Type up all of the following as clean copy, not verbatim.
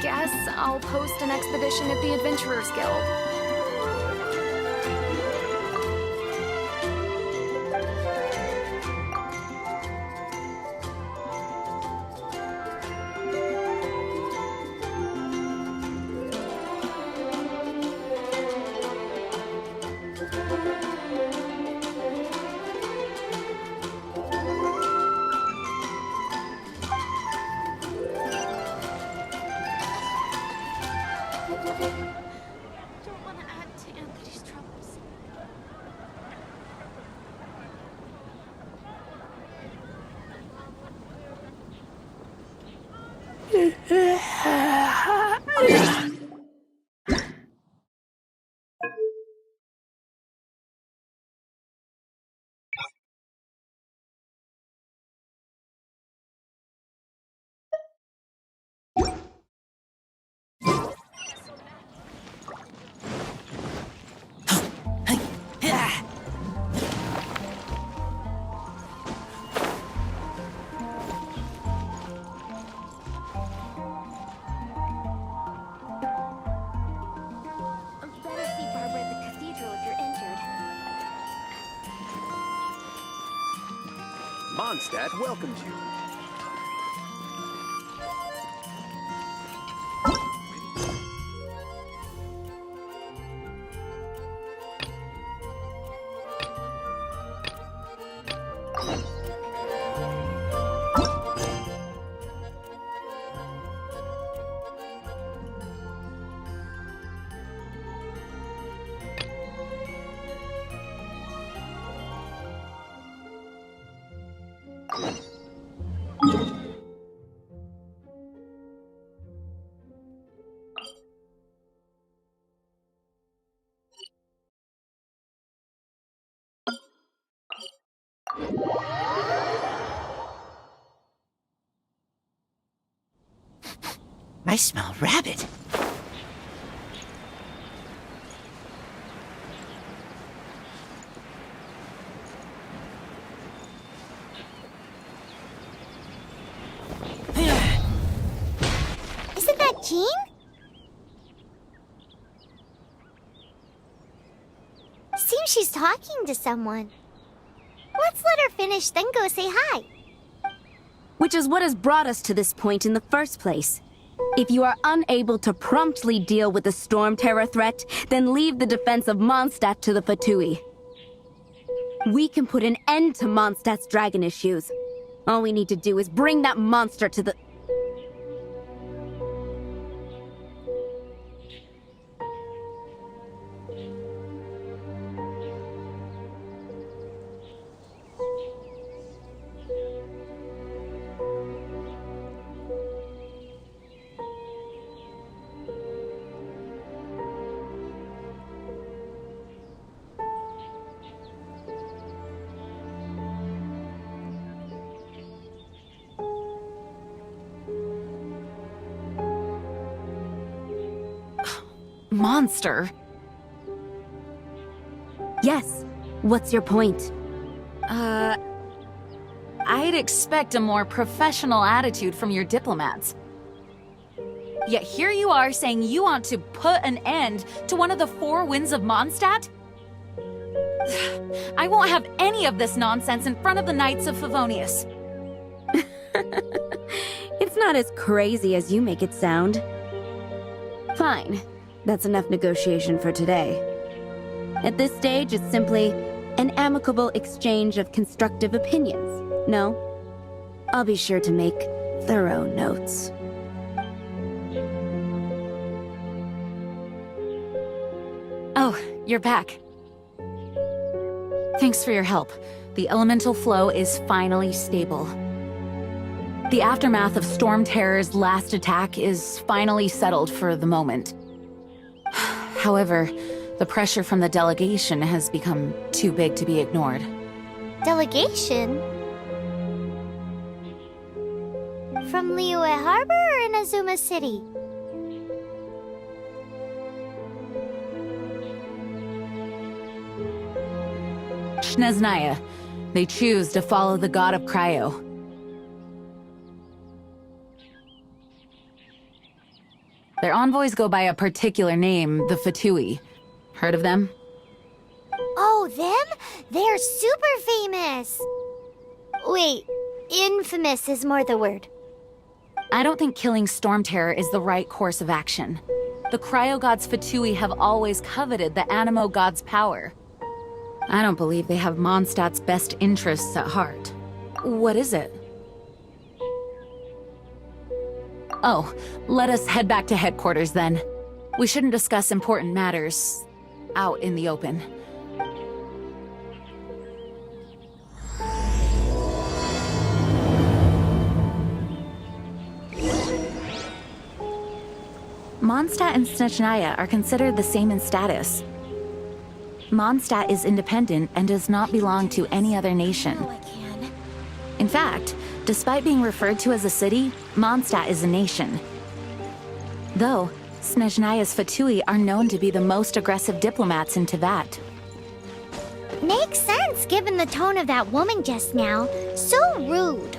guess I'll post an expedition at the Adventurers Guild. Mondstadt welcomes you. I smell rabbit. Isn't that Jean? Seems she's talking to someone. Let's let her finish, then go say hi. Which is what has brought us to this point in the first place. If you are unable to promptly deal with the storm terror threat, then leave the defense of Mondstadt to the Fatui. We can put an end to Mondstadt's dragon issues. All we need to do is bring that monster to the... Monster? Yes. What's your point? I'd expect a more professional attitude from your diplomats. Yet here you are saying you want to put an end to one of the four winds of Mondstadt? I won't have any of this nonsense in front of the Knights of Favonius. It's not as crazy as you make it sound. Fine. That's enough negotiation for today. At this stage, it's simply an amicable exchange of constructive opinions. No? I'll be sure to make thorough notes. Oh, you're back. Thanks for your help. The elemental flow is finally stable. The aftermath of Storm Terror's last attack is finally settled for the moment. However, the pressure from the delegation has become too big to be ignored. Delegation? From Liyue Harbor or Inazuma City? Shneznaya. They choose to follow the god of Cryo. Their envoys go by a particular name, the Fatui. Heard of them? Oh, them? They're super famous. Wait, infamous is more the word. I don't think killing Storm Terror is the right course of action. The Cryo God's Fatui have always coveted the Animo God's power. I don't believe they have Mondstadt's best interests at heart. What is it? Oh, let us head back to headquarters then. We shouldn't discuss important matters out in the open. Mondstadt and Snezhnaya are considered the same in status. Mondstadt is independent and does not belong to any other nation. Oh, I can. In fact, despite being referred to as a city, Mondstadt is a nation. Though, Snezhnaya's Fatui are known to be the most aggressive diplomats in Teyvat. Makes sense given the tone of that woman just now. So rude.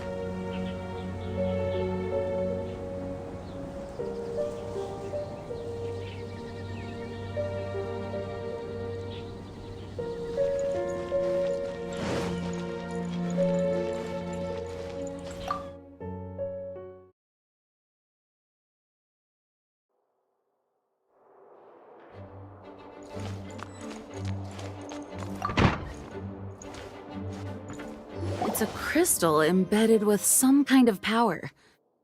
It's a crystal embedded with some kind of power.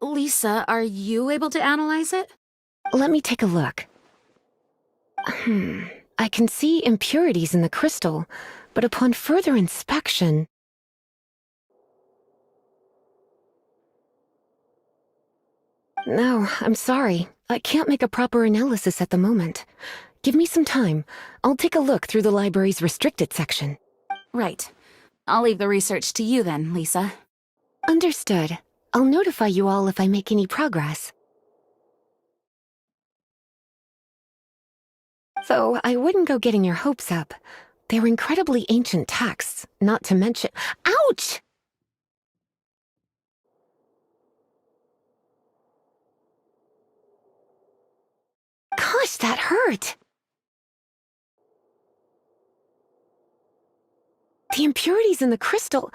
Lisa, are you able to analyze it? Let me take a look. I can see impurities in the crystal, but upon further inspection... No, I'm sorry. I can't make a proper analysis at the moment. Give me some time. I'll take a look through the library's restricted section. Right. I'll leave the research to you then, Lisa. Understood. I'll notify you all if I make any progress. Though I wouldn't go getting your hopes up. They're incredibly ancient texts, not to mention— Ouch! Gosh, that hurt! The impurities in the crystal,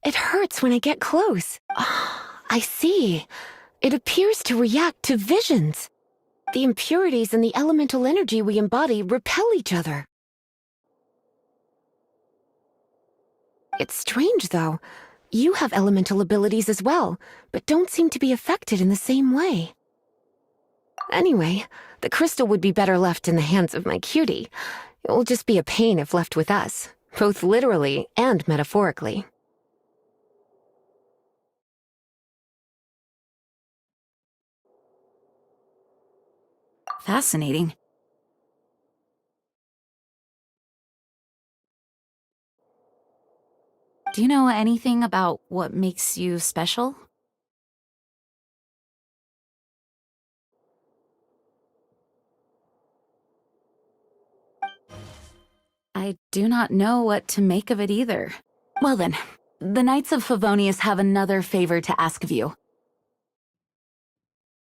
it hurts when I get close. Oh, I see. It appears to react to visions. The impurities and the elemental energy we embody repel each other. It's strange, though. You have elemental abilities as well, but don't seem to be affected in the same way. Anyway, the crystal would be better left in the hands of my cutie. It will just be a pain if left with us, both literally and metaphorically. Fascinating. Do you know anything about what makes you special? I do not know what to make of it either. Well then, the Knights of Favonius have another favor to ask of you.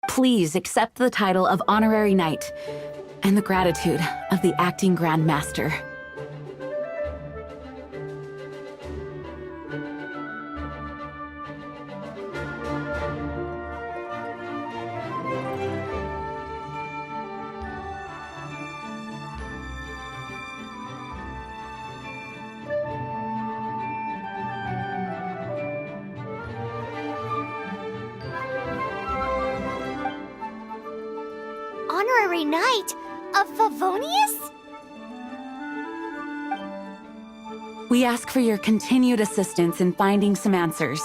Please accept the title of Honorary Knight and the gratitude of the Acting Grand Master. Honorary Knight of Favonius? We ask for your continued assistance in finding some answers.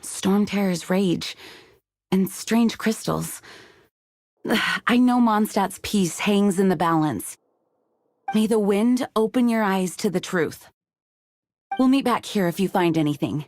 Storm Terror's rage and strange crystals. I know Mondstadt's peace hangs in the balance. May the wind open your eyes to the truth. We'll meet back here if you find anything.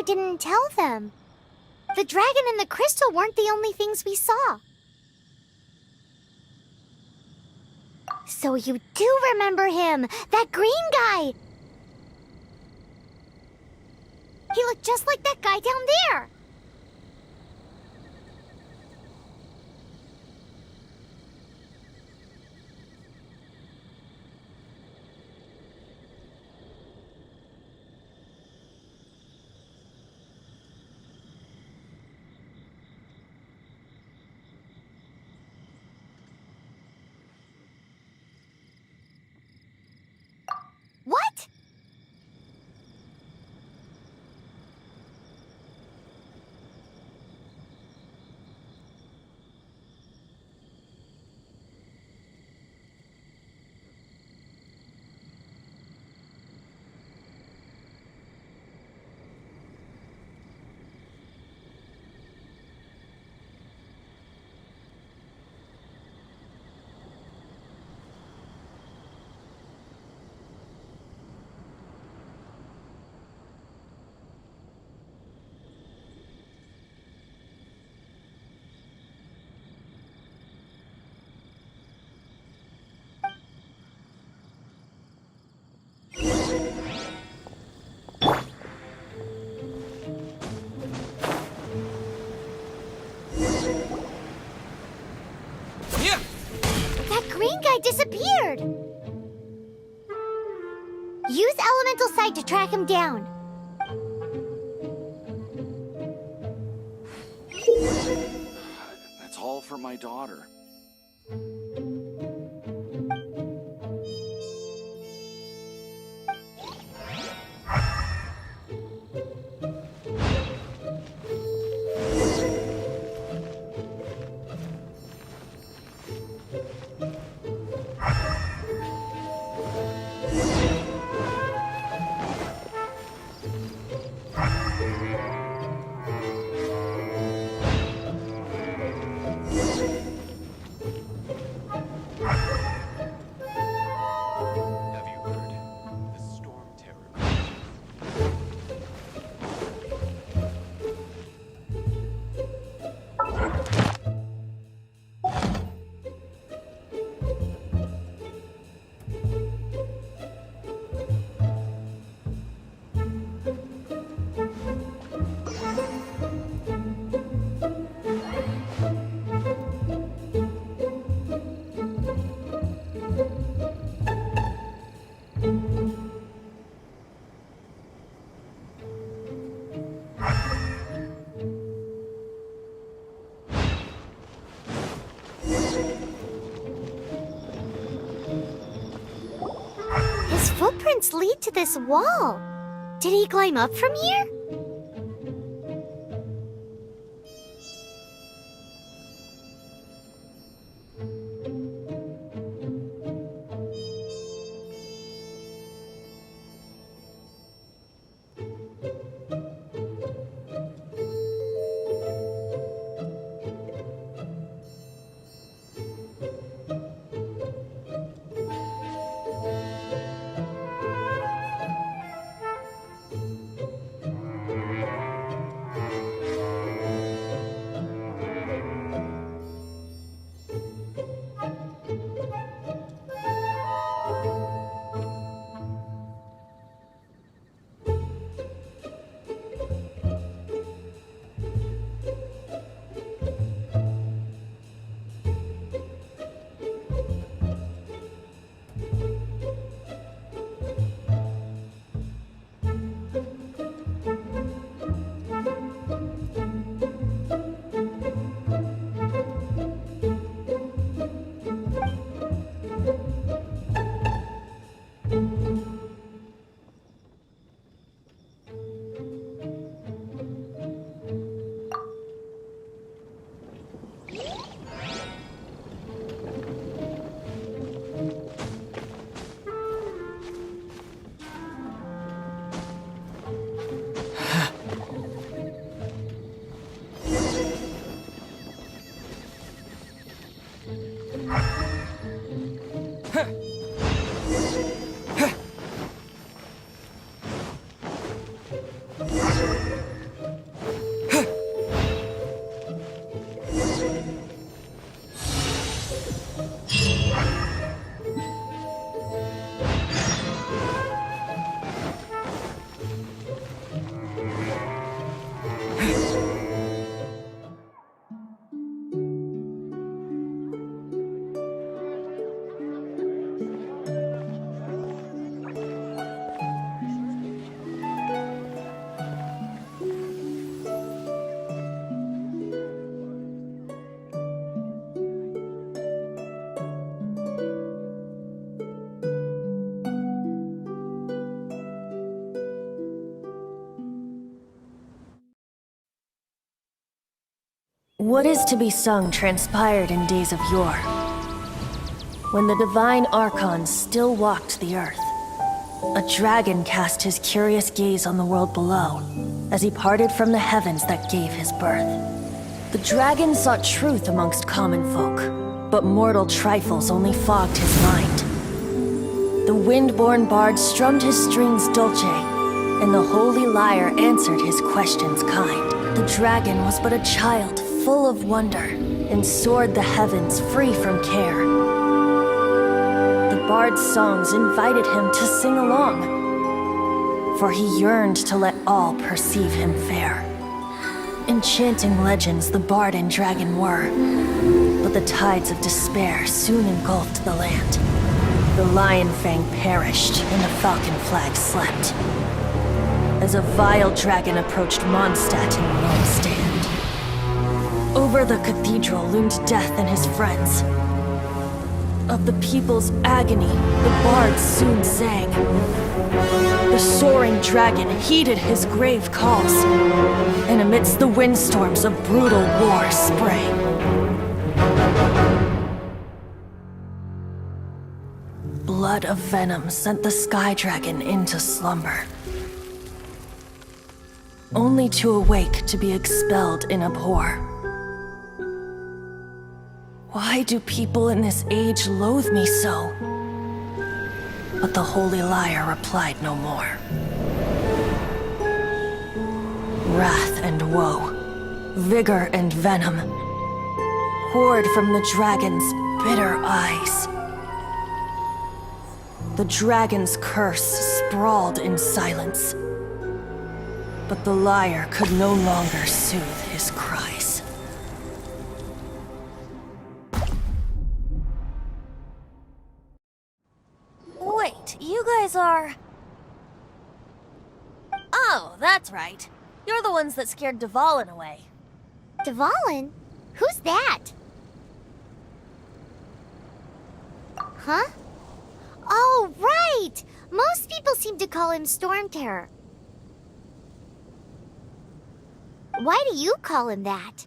didn't tell them. The dragon and the crystal weren't the only things we saw. So you do remember him, that green guy! He looked just like that guy down there! What? That green guy disappeared! Use elemental sight to track him down. That's all for my daughter. His footprints lead to this wall. Did he climb up from here? What is to be sung transpired in days of yore, when the divine archons still walked the earth. A dragon cast his curious gaze on the world below, as he parted from the heavens that gave his birth. The dragon sought truth amongst common folk, but mortal trifles only fogged his mind. The wind-born bard strummed his strings dolce, and the holy lyre answered his questions kind. The dragon was but a child, full of wonder, and soared the heavens free from care. The bard's songs invited him to sing along, for he yearned to let all perceive him fair. Enchanting legends the bard and dragon were, but the tides of despair soon engulfed the land. The lion fang perished, and the falcon flag slept, as a vile dragon approached Mondstadt in lone stand. Over the cathedral loomed death and his friends. Of the people's agony, the bards soon sang. The soaring dragon heeded his grave calls, and amidst the windstorms a brutal war sprang. Blood of venom sent the sky dragon into slumber, only to awake to be expelled in abhor. Why do people in this age loathe me so? But the holy lyre replied no more. Wrath and woe, vigor and venom, poured from the dragon's bitter eyes. The dragon's curse sprawled in silence, but the lyre could no longer soothe his cries. Wait, you guys are... Oh, that's right. You're the ones that scared Dvalin away. Dvalin? Who's that? Huh? Oh, right! Most people seem to call him Storm Terror. Why do you call him that?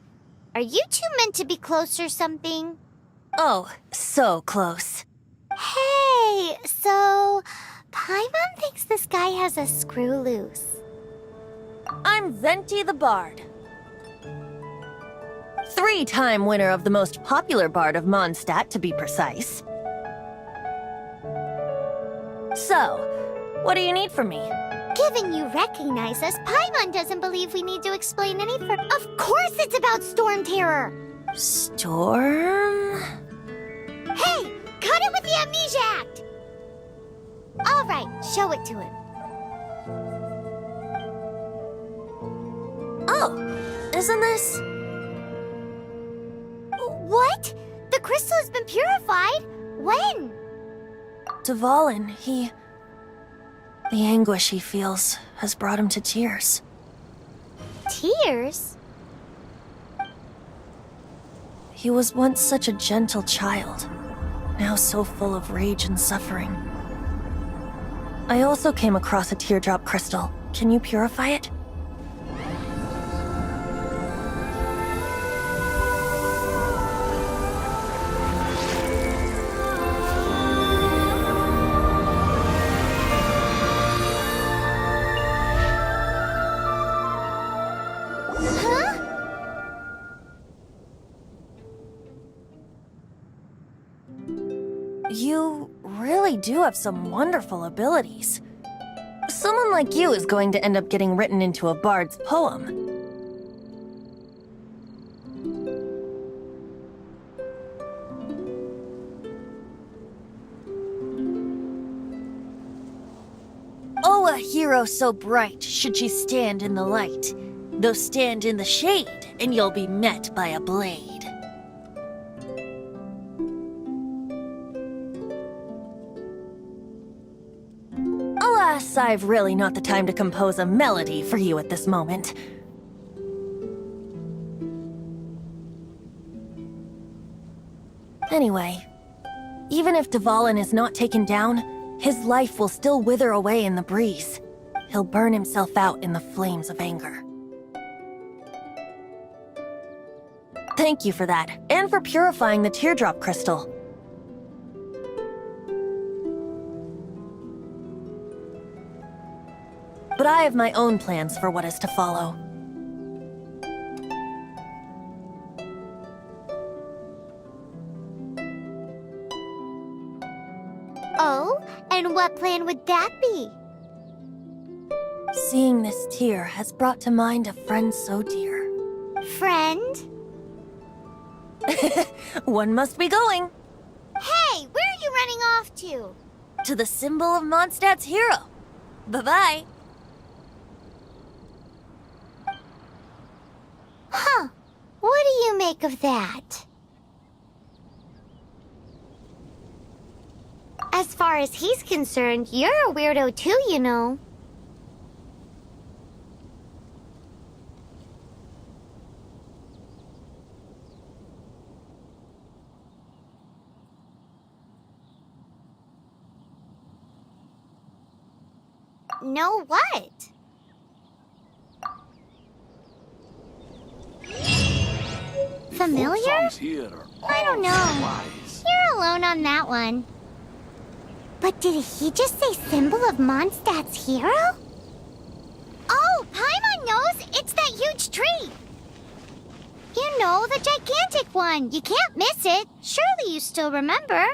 Are you two meant to be close or something? Oh, so close. Hey, so... Paimon thinks this guy has a screw loose. I'm Venti the Bard. 3-time winner of the most popular bard of Mondstadt, to be precise. So, what do you need from me? Given you recognize us, Paimon doesn't believe we need to explain any for... Of course it's about Storm Terror! Storm? Hey! Cut it with the Amnesia Act! Alright, show it to him. Oh, isn't this... What? The crystal has been purified? When? Dvalin, he... The anguish he feels has brought him to tears. Tears? He was once such a gentle child, now so full of rage and suffering. I also came across a teardrop crystal. Can you purify it? You really do have some wonderful abilities. Someone like you is going to end up getting written into a bard's poem. a hero so bright should she stand in the light, though stand in the shade, and you'll be met by a blade. Alas, I've really not the time to compose a melody for you at this moment. Anyway, even if Dvalin is not taken down, his life will still wither away in the breeze. He'll burn himself out in the flames of anger. Thank you for that, and for purifying the teardrop crystal. But I have my own plans for what is to follow. Oh, and what plan would that be? Seeing this tear has brought to mind a friend so dear. Friend? One must be going. Hey, where are you running off to? To the symbol of Mondstadt's hero. Bye-bye. Huh. What do you make of that? As far as he's concerned, you're a weirdo too, you know. No what? Familiar? I don't know. You're alone on that one. But did he just say symbol of Mondstadt's hero? Oh, Paimon knows! It's that huge tree! You know, the gigantic one! You can't miss it! Surely you still remember?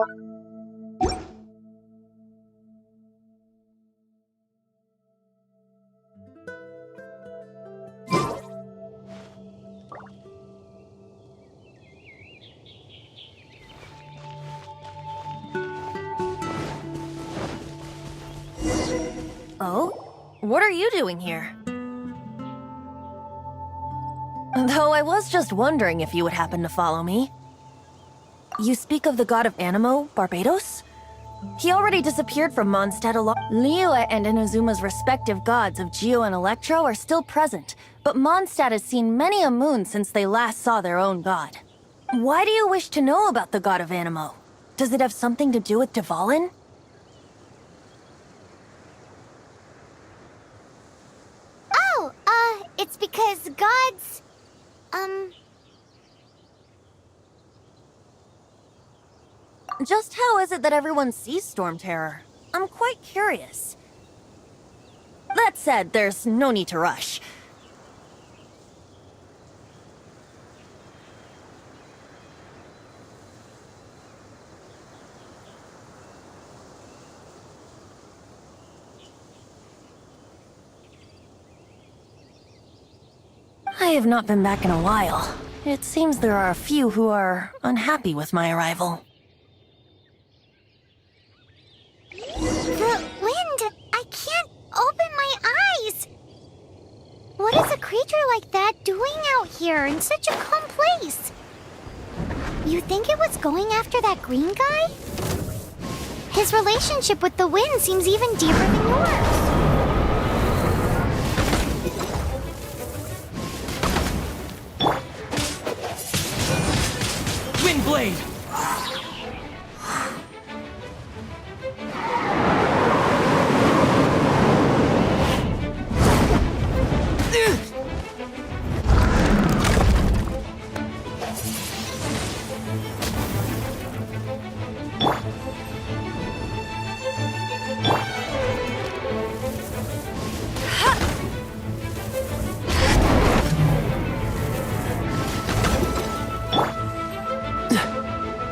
Oh? What are you doing here? Though I was just wondering if you would happen to follow me. You speak of the god of Animo, Barbados? He already disappeared from Mondstadt along. Liyue and Inazuma's respective gods of Geo and Electro are still present, but Mondstadt has seen many a moon since they last saw their own god. Why do you wish to know about the god of Animo? Does it have something to do with Dvalin? Oh, it's because gods... Just how is it that everyone sees Storm Terror? I'm quite curious. That said, there's no need to rush. I have not been back in a while. It seems there are a few who are unhappy with my arrival. The wind! I can't open my eyes! What is a creature like that doing out here in such a calm place? You think it was going after that green guy? His relationship with the wind seems even deeper than yours. Windblade!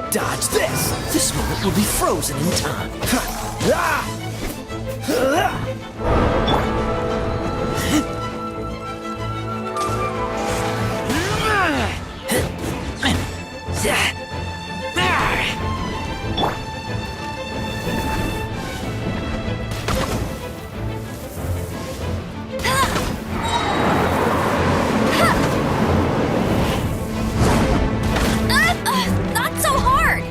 Dodge this! This moment will be frozen in time. Not so hard!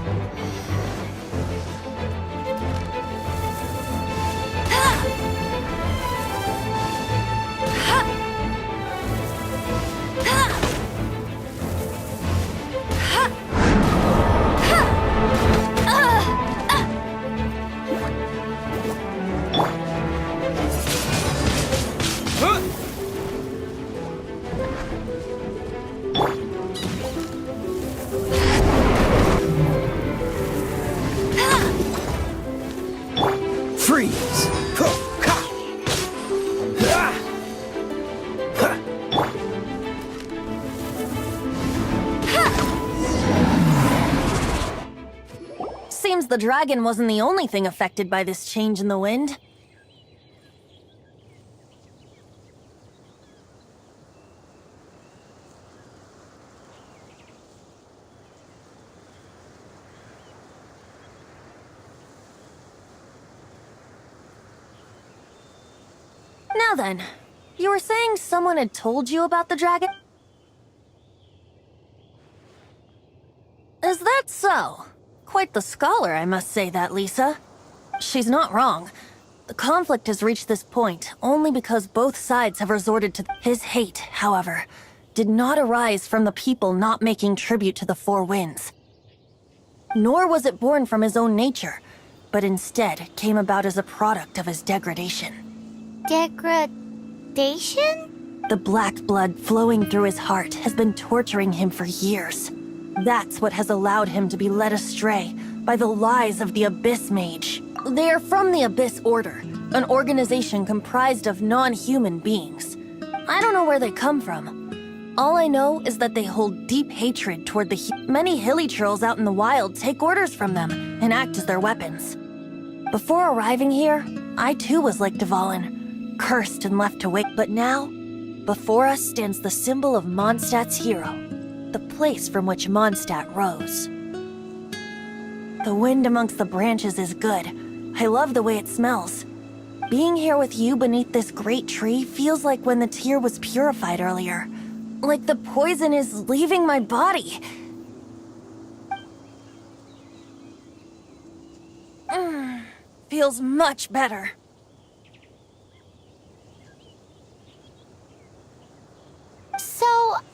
Freeze! Seems the dragon wasn't the only thing affected by this change in the wind. Now then, you were saying someone had told you about the dragon? Is that so? Quite the scholar, I must say that, Lisa. She's not wrong. The conflict has reached this point only because both sides have resorted to... His hate, however, did not arise from the people not making tribute to the Four Winds. Nor was it born from his own nature, but instead came about as a product of his degradation. Degradation? The black blood flowing through his heart has been torturing him for years. That's what has allowed him to be led astray by the lies of the Abyss Mage. They are from the Abyss Order, an organization comprised of non-human beings. I don't know where they come from, All I know is that they hold deep hatred toward many hilly trolls out in the wild take orders from them and act as their weapons. Before arriving here, I too was like Dvalin, cursed and left to wait. But now, before us stands the symbol of Mondstadt's hero, the place from which Mondstadt rose. The wind amongst the branches is good. I love the way it smells. Being here with you beneath this great tree feels like when the tear was purified earlier. Like the poison is leaving my body. Feels much better. So,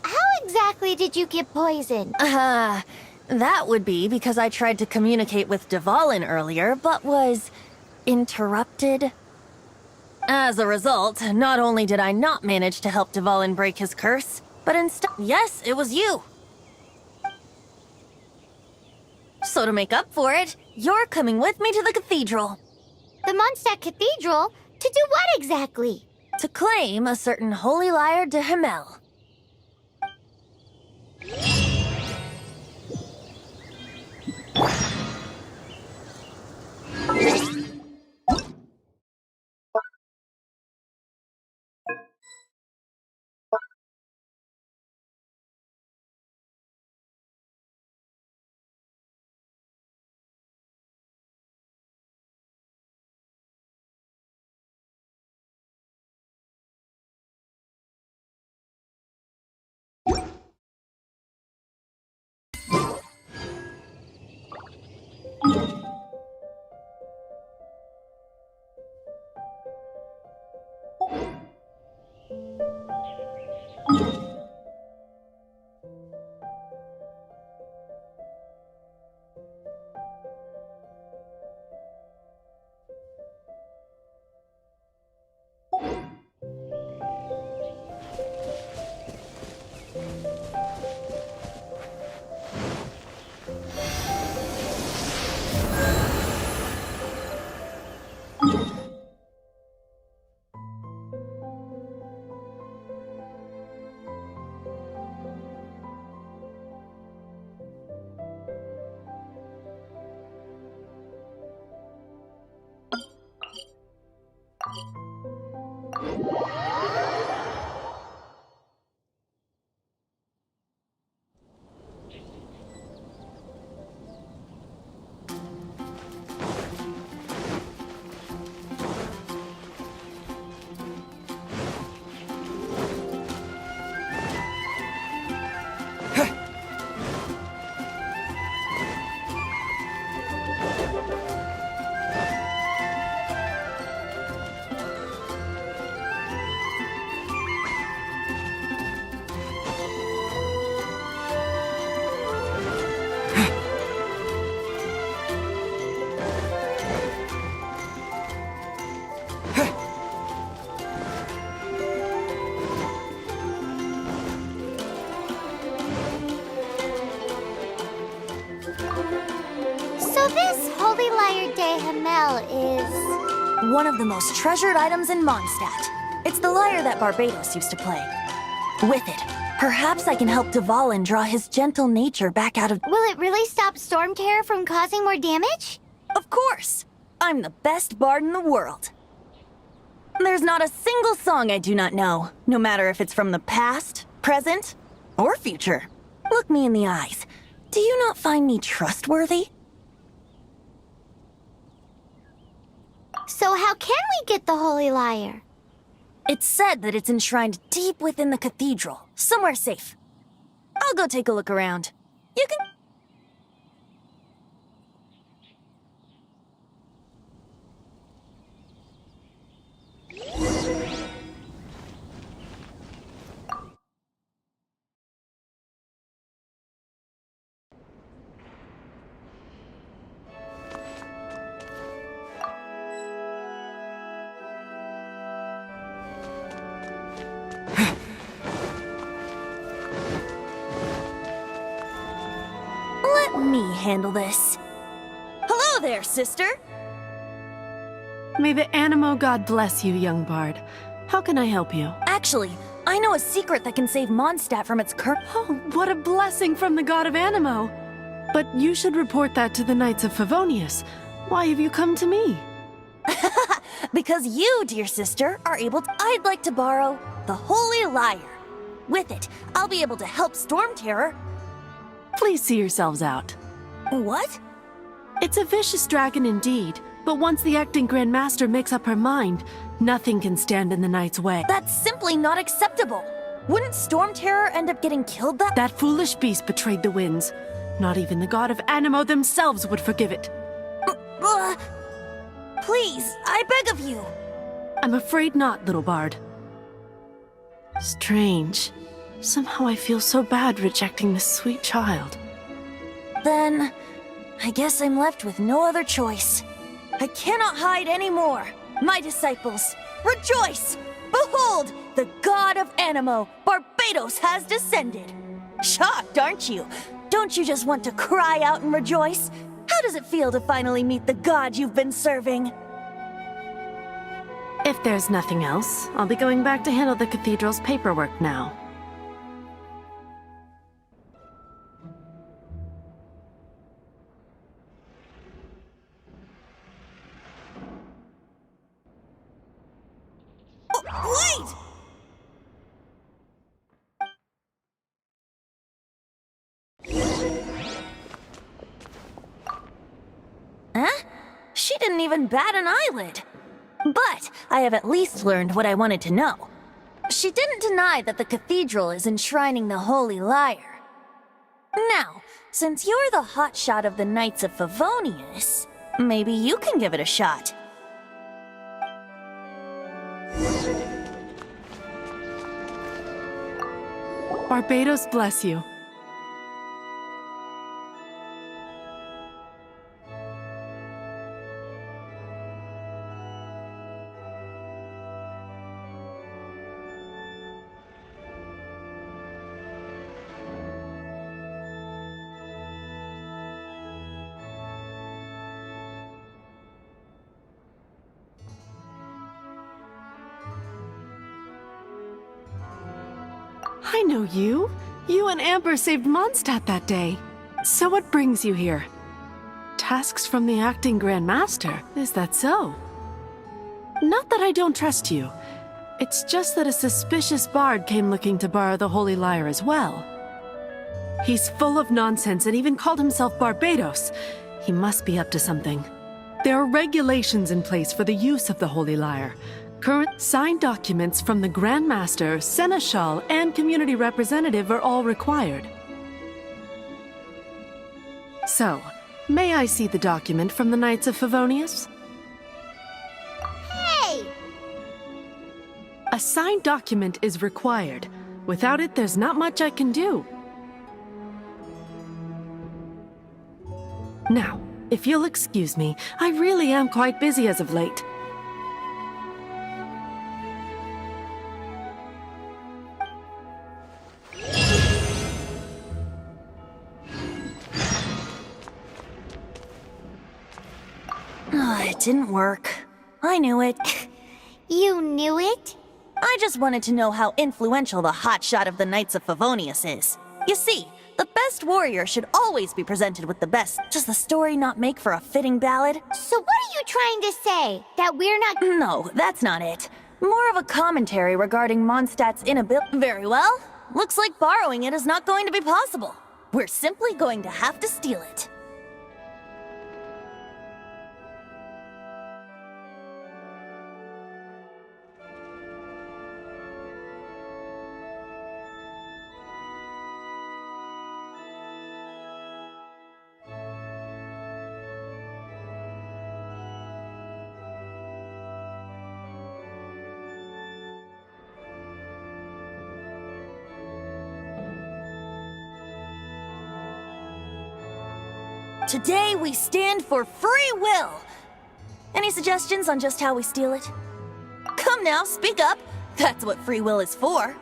how exactly did you get poisoned? That would be because I tried to communicate with Dvalin earlier, but was interrupted. As a result, not only did I not manage to help Dvalin break his curse, but instead, yes, it was you. So to make up for it, you're coming with me to the cathedral. The Mondstadt Cathedral? To do what exactly? To claim a certain holy lyre de Himmel. Is one of the most treasured items in Mondstadt. It's the lyre that Barbados used to play. With it, perhaps I can help Dvalin draw his gentle nature back out of— Will it really stop Storm Terror from causing more damage? Of course! I'm the best bard in the world. There's not a single song I do not know, no matter if it's from the past, present, or future. Look me in the eyes. Do you not find me trustworthy? So how can we get the Holy Lyre? It's said that it's enshrined deep within the cathedral, somewhere safe. I'll go take a look around. You can— Let me handle this. Hello there, sister! May the Animo God bless you, young bard. How can I help you? Actually, I know a secret that can save Mondstadt from its curse. Oh, what a blessing from the god of Animo! But you should report that to the Knights of Favonius. Why have you come to me? Because you, dear sister, are able to... I'd like to borrow the Holy Lyre. With it, I'll be able to help Storm Terror. Please see yourselves out. What? It's a vicious dragon indeed, but once the acting Grand Master makes up her mind, nothing can stand in the Knight's way. That's simply not acceptable. Wouldn't Storm Terror end up getting killed That foolish beast betrayed the winds. Not even the god of Animo themselves would forgive it. Please, I beg of you. I'm afraid not, little bard. Strange. Somehow I feel so bad rejecting this sweet child. Then, I guess I'm left with no other choice. I cannot hide anymore. My disciples, rejoice! Behold, the god of Animo, Barbados, has descended. Shocked, aren't you? Don't you just want to cry out and rejoice? How does it feel to finally meet the god you've been serving? If there's nothing else, I'll be going back to handle the cathedral's paperwork now. Wait! Huh? She didn't even bat an eyelid. But I have at least learned what I wanted to know. She didn't deny that the cathedral is enshrining the Holy Lyre. Now, since you're the hotshot of the Knights of Favonius, maybe you can give it a shot. Barbados bless you. I know you. You and Amber saved Mondstadt that day. So what brings you here? Tasks from the acting Grand Master, is that so? Not that I don't trust you. It's just that a suspicious bard came looking to borrow the Holy Lyre as well. He's full of nonsense and even called himself Barbados. He must be up to something. There are regulations in place for the use of the Holy Lyre. Current signed documents from the Grand Master, Seneschal, and Community Representative are all required. So, may I see the document from the Knights of Favonius? Hey! A signed document is required. Without it, there's not much I can do. Now, if you'll excuse me, I really am quite busy as of late. It didn't work. I knew it. You knew it? I just wanted to know how influential the hotshot of the Knights of Favonius is. You see, the best warrior should always be presented with the best. Does the story not make for a fitting ballad? So what are you trying to say? That we're not... No, that's not it. More of a commentary regarding Mondstadt's inability. Very well. Looks like borrowing it is not going to be possible. We're simply going to have to steal it. Today we stand for free will. Any suggestions on just how we steal it? Come now, speak up. That's what free will is for.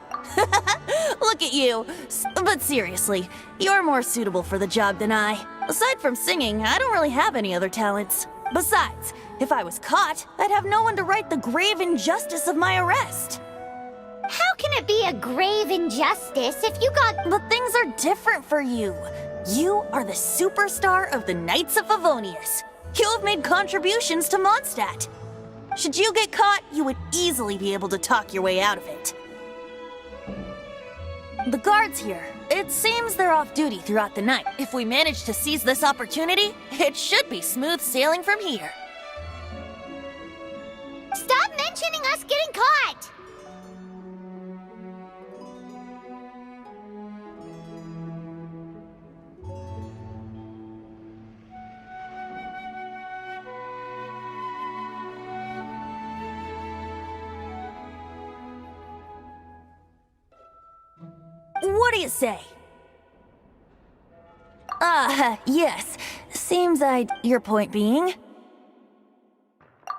Look at you. But seriously, you're more suitable for the job than I. Aside from singing, I don't really have any other talents. Besides, if I was caught, I'd have no one to right the grave injustice of my arrest. How can it be a grave injustice if you got... But things are different for you. You are the superstar of the Knights of Favonius. You have made contributions to Mondstadt. Should you get caught, you would easily be able to talk your way out of it. The guards here, it seems they're off duty throughout the night. If we manage to seize this opportunity, it should be smooth sailing from here. Stop mentioning us getting caught! What do you say? Yes. Seems your point being...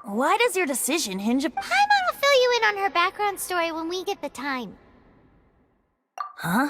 Why does your decision hinge upon... Paimon will fill you in on her background story when we get the time. Huh?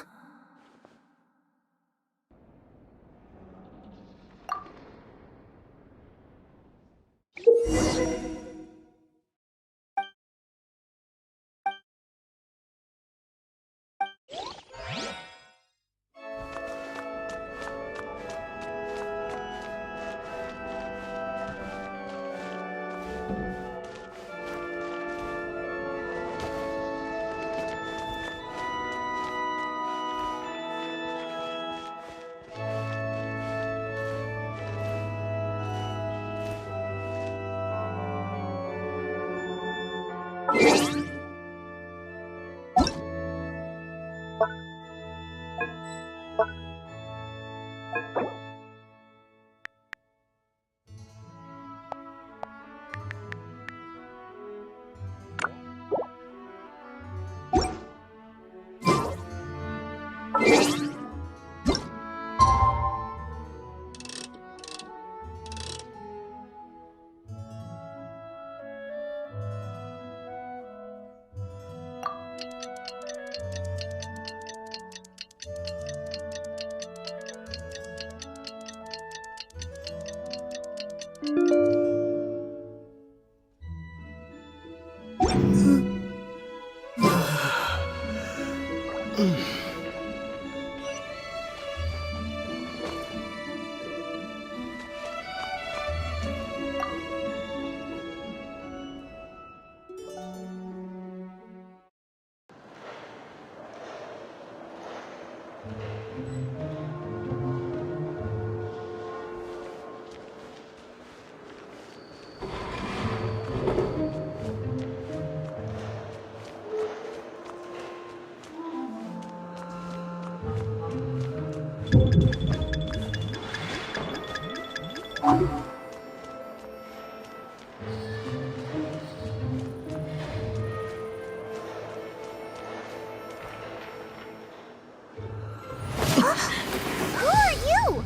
Who are you?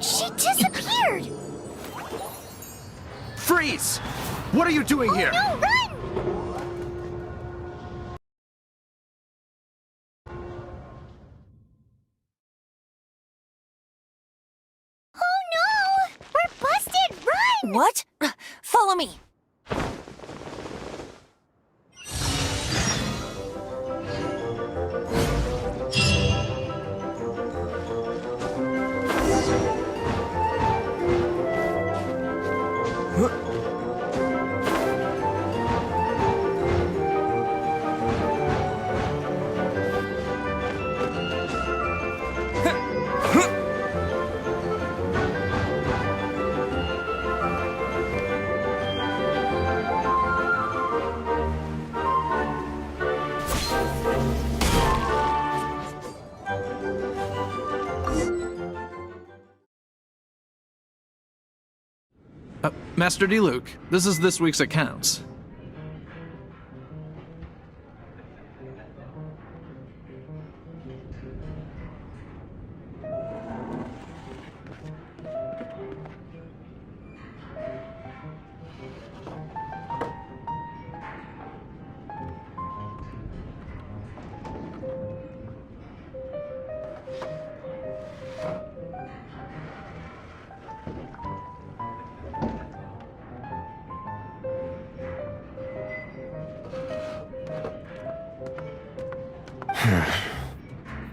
She disappeared! Freeze! What are you doing here? No, run! Oh no! We're busted! Run! What? Follow me. Master D. Luke, this is this week's accounts.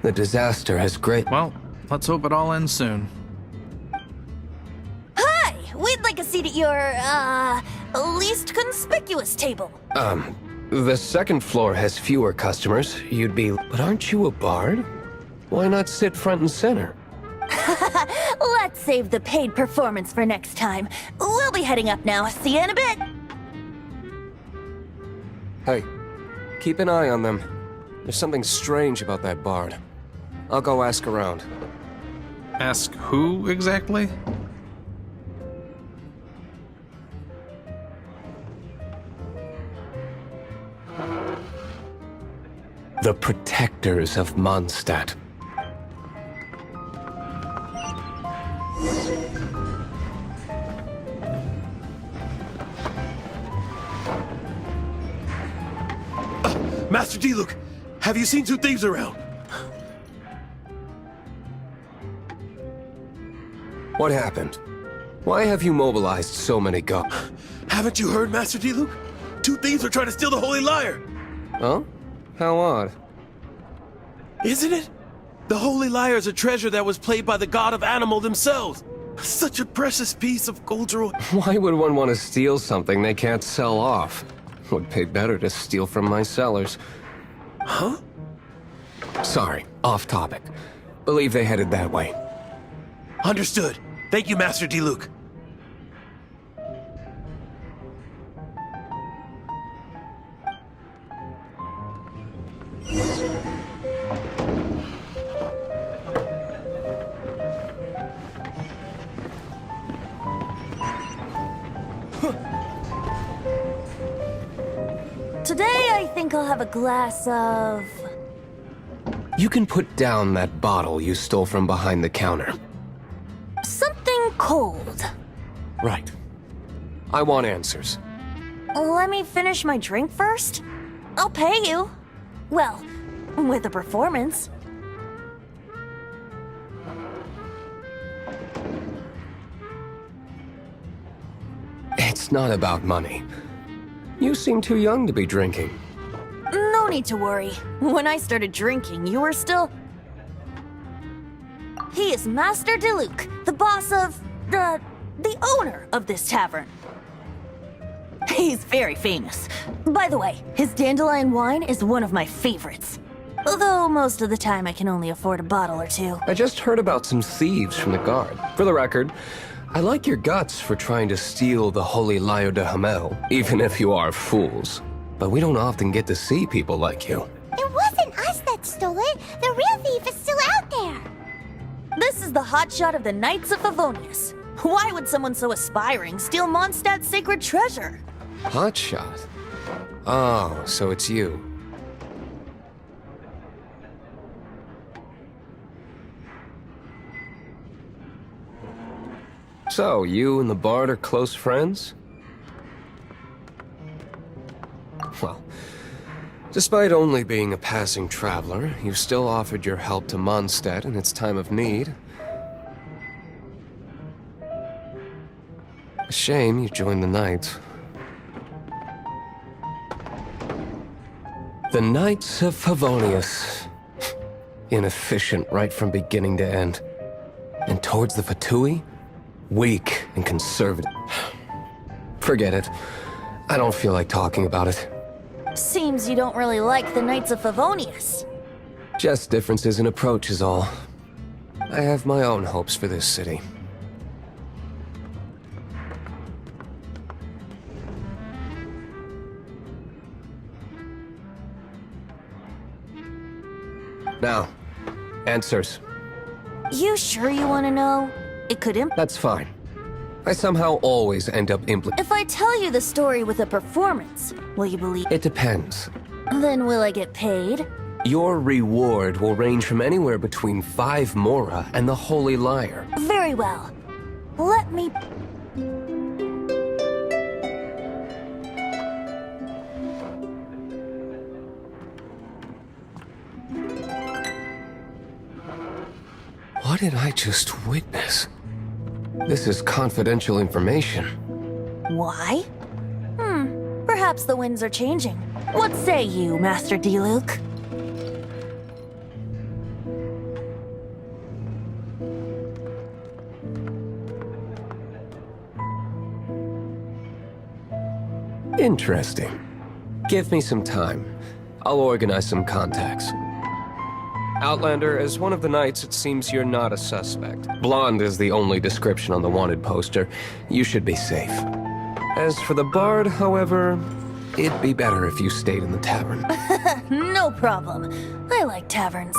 The disaster has great... Well, let's hope it all ends soon. Hi! We'd like a seat at your, least conspicuous table. The second floor has fewer customers. You'd be... But aren't you a bard? Why not sit front and center? Let's save the paid performance for next time. We'll be heading up now. See you in a bit. Hey, keep an eye on them. There's something strange about that bard. I'll go ask around. Ask who exactly? The protectors of Mondstadt. Master D-Luke, have you seen two thieves around? What happened? Why have you mobilized so many guards? Haven't you heard, Master D-Luke? Two thieves are trying to steal the Holy Lyre! Huh? How odd. Isn't it? The Holy Lyre is a treasure that was played by the god of animal themselves. Such a precious piece of cultural... Why would one want to steal something they can't sell off? Would pay better to steal from my sellers. Huh? Sorry, off topic. Believe they headed that way. Understood. Thank you, Master D-Luke. Today, I think I'll have a glass of... You can put down that bottle you stole from behind the counter. something cold. Right. I want answers. Let me finish my drink first. I'll pay you. Well, with a performance. It's not about money. You seem too young to be drinking. No need to worry. When I started drinking, you were still... He is Master DeLuke, the boss of... the owner of this tavern. He's very famous. By the way, his dandelion wine is one of my favorites. Although most of the time I can only afford a bottle or two. I just heard about some thieves from the guard. For the record, I like your guts for trying to steal the Holy Lyre de Hamel, even if you are fools. But we don't often get to see people like you. It wasn't us that stole it. The real thief is still out there. This is the hotshot of the Knights of Favonius. Why would someone so aspiring steal Mondstadt's sacred treasure? Hotshot? Oh, so it's you. So, you and the Bard are close friends? Well, despite only being a passing traveler, you still offered your help to Mondstadt in its time of need. A shame you joined the Knights. The Knights of Favonius. Inefficient right from beginning to end. And towards the Fatui, weak and conservative. Forget it. I don't feel like talking about it. Seems you don't really like the Knights of Favonius. Just differences in approach is all. I have my own hopes for this city. Now, answers. You sure you want to know? It could That's fine. I somehow always end up If I tell you the story with a performance, will you believe? It depends. Then will I get paid? Your reward will range from anywhere between 5 Mora and the Holy Lyre. Very well. Let me... What did I just witness? This is confidential information. Why? Perhaps the winds are changing. What say you, Master DeLuke? Interesting. Give me some time. I'll organize some contacts. Outlander, as one of the knights, it seems you're not a suspect. Blonde is the only description on the wanted poster. You should be safe. As for the bard, however, it'd be better if you stayed in the tavern. No problem. I like taverns.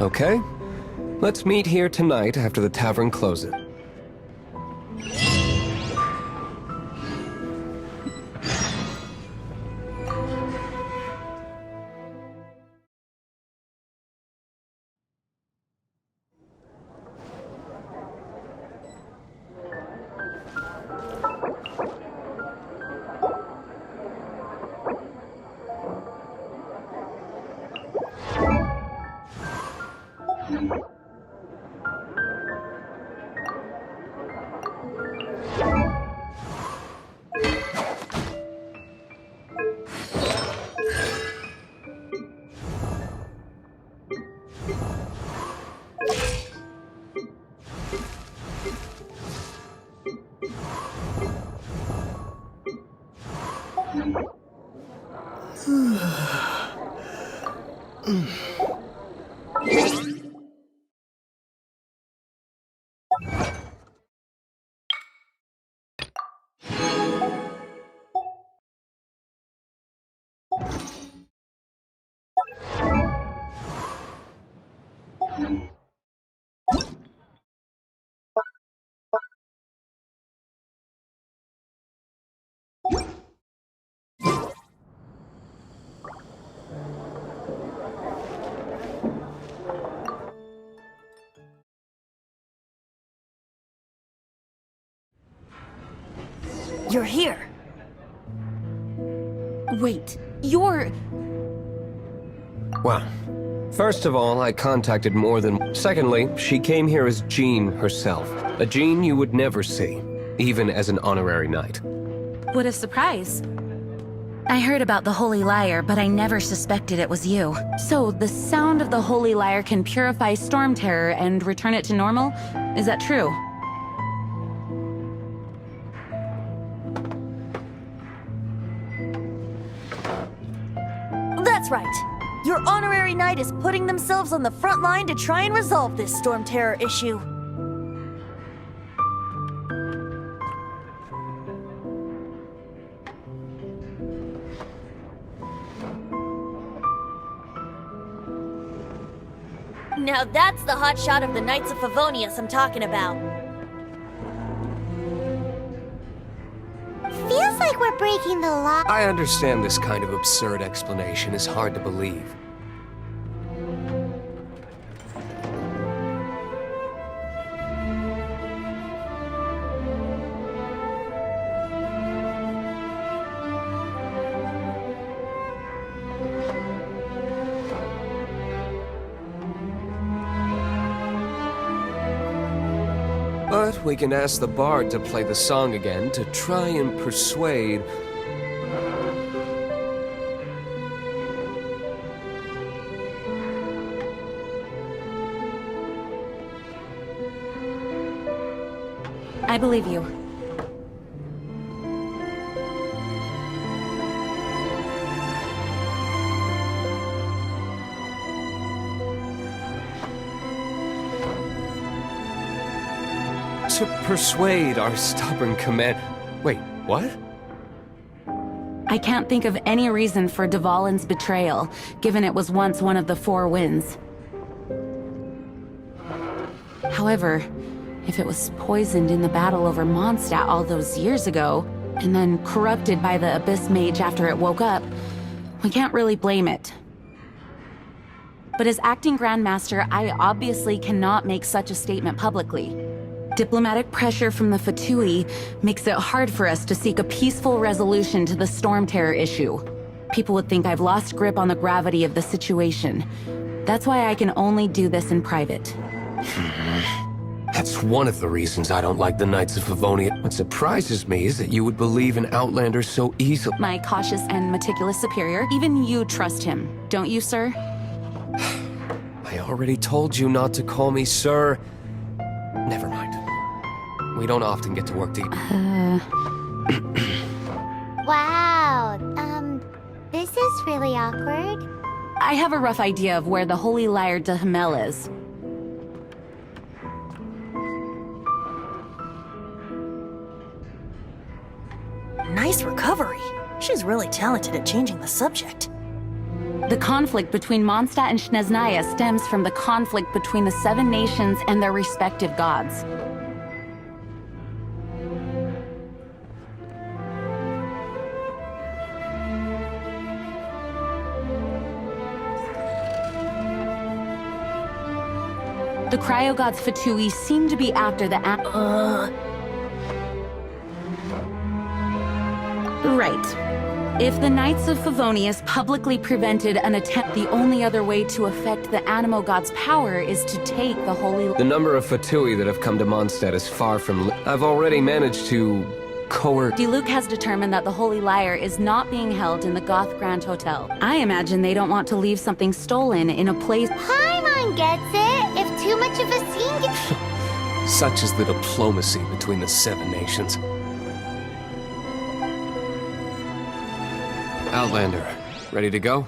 Okay. Let's meet here tonight after the tavern closes. You're here. Wait, you're... Well, first of all, I contacted more than... Secondly, she came here as Jean herself. A Jean you would never see, even as an honorary knight. What a surprise. I heard about the Holy Lyre, but I never suspected it was you. So, the sound of the Holy Lyre can purify Storm Terror and return it to normal? Is that true? That's right. Your honorary knight is putting themselves on the front line to try and resolve this Storm Terror issue. Now that's the hot shot of the Knights of Favonius I'm talking about. Feels like we're breaking the law. I understand this kind of absurd explanation is hard to believe. But we can ask the bard to play the song again to try and persuade... I believe you. To persuade our stubborn command... Wait, what? I can't think of any reason for Dvalin's betrayal, given it was once one of the Four Winds. However, if it was poisoned in the battle over Mondstadt all those years ago, and then corrupted by the Abyss Mage after it woke up, we can't really blame it. But as acting Grandmaster, I obviously cannot make such a statement publicly. Diplomatic pressure from the Fatui makes it hard for us to seek a peaceful resolution to the Storm Terror issue. People would think I've lost grip on the gravity of the situation. That's why I can only do this in private. That's one of the reasons I don't like the Knights of Favonia. What surprises me is that you would believe in Outlanders so easily. My cautious and meticulous superior, even you trust him, don't you, sir? I already told you not to call me sir. Never mind. We don't often get to work together. This is really awkward. I have a rough idea of where the Holy Lyre de Hamel is. Nice recovery. She's really talented at changing the subject. The conflict between Mondstadt and Snezhnaya stems from the conflict between the 7 nations and their respective gods. The cryo-gods Fatui seem to be after the Right. If the Knights of Favonius publicly prevented an attempt, the only other way to affect the Animo God's power is to take the Holy... The number of Fatui that have come to Mondstadt is far from... I've already managed to coerce... Diluc has determined that the Holy Lyre is not being held in the Goth Grand Hotel. I imagine they don't want to leave something stolen in a place... Paimon gets it! If too much of a scene gets... Such is the diplomacy between the 7 nations. Outlander, ready to go?